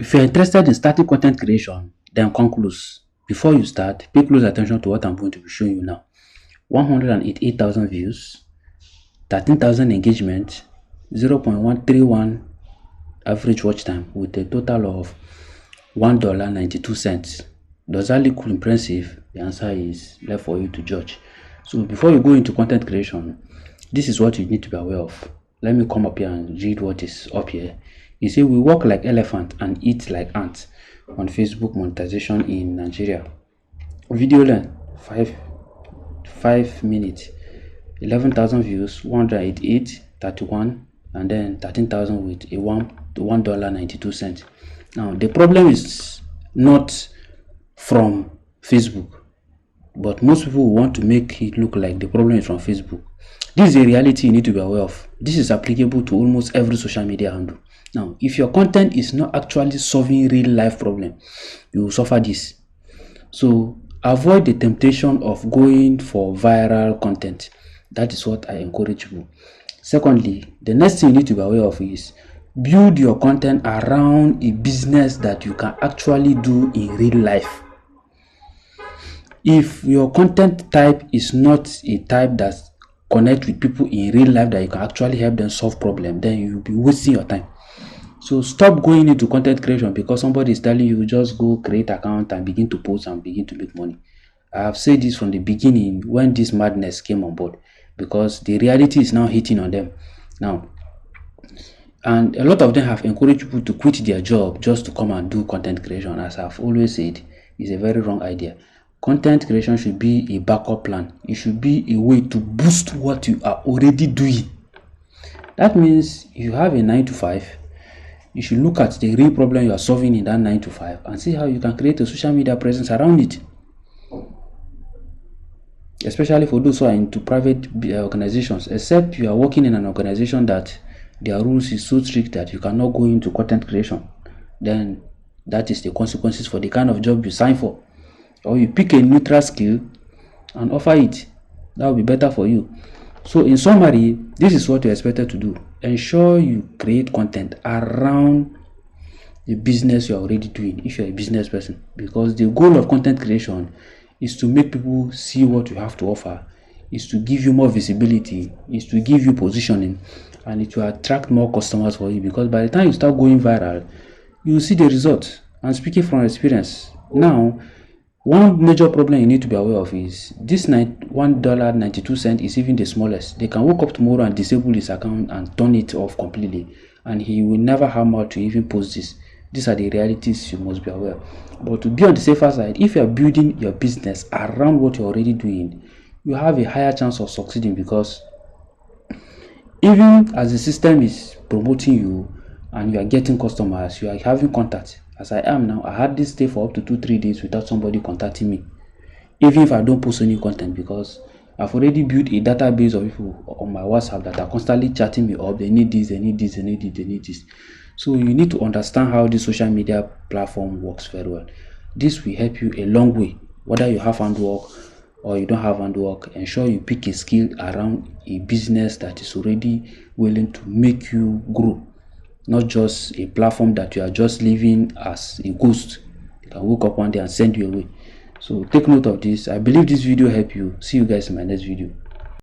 If you're interested in starting content creation, then come close. Before you start, pay close attention to what I'm going to be showing you now. 188,000 views, 13,000 engagement, 0.131 average watch time with a total of $1.92. Does that look impressive? The answer is left for you to judge. So before you go into content creation, this is what you need to be aware of. Let me come up here and read what is up here. You see, we walk like elephant and eat like ants on Facebook monetization in Nigeria. Video length 5 minutes, 11,000 views, 188, 31, and then 13,000 with a $1.92. Now the problem is not from Facebook, but most people want to make it look like the problem is from Facebook. This is a reality you need to be aware of. This is applicable to almost every social media handle. Now, if your content is not actually solving real life problem, you will suffer this. So avoid the temptation of going for viral content. That is what I encourage you. Secondly, the next thing you need to be aware of is build your content around a business that you can actually do in real life. If your content type is not a type that connects with people in real life that you can actually help them solve problems, then you'll be wasting your time. So stop going into content creation because somebody is telling you just go create account and begin to post and begin to make money. I have said this from the beginning when this madness came on board, because the reality is now hitting on them now. And a lot of them have encouraged people to quit their job just to come and do content creation. As I've always said, it's a very wrong idea. Content creation should be a backup plan. It should be a way to boost what you are already doing. That means you have a 9 to 5. You should look at the real problem you are solving in that 9 to 5 and see how you can create a social media presence around it. Especially for those who are into private organizations, except you are working in an organization that their rules is so strict that you cannot go into content creation. Then that is the consequences for the kind of job you sign for. Or you pick a neutral skill and offer it. That will be better for you. So in summary, this is what you're expected to do. Ensure you create content around the business you're already doing if you're a business person, because the goal of content creation is to make people see what you have to offer, is to give you more visibility, is to give you positioning, and it will attract more customers for you, because by the time you start going viral, you will see the result. And speaking from experience, now one major problem you need to be aware of is this $1.92 is even the smallest. They can wake up tomorrow and disable his account and turn it off completely, and he will never have more to even post this. These are the realities you must be aware. But to be on the safer side, if you are building your business around what you're already doing, you have a higher chance of succeeding, because even as the system is promoting you and you are getting customers, you are having contact. As I am now, I had this stay for up to 2-3 days without somebody contacting me, even if I don't post any content, because I've already built a database of people on my WhatsApp that are constantly chatting me up. They need this, they need this, they need this, they need this. So you need to understand how this social media platform works very well. This will help you a long way, whether you have handwork or you don't have handwork. Ensure you pick a skill around a business that is already willing to make you grow, not just a platform that you are just living as a ghost. You can wake up one day and send you away. So take note of this. I believe this video helped you. See you guys in my next video.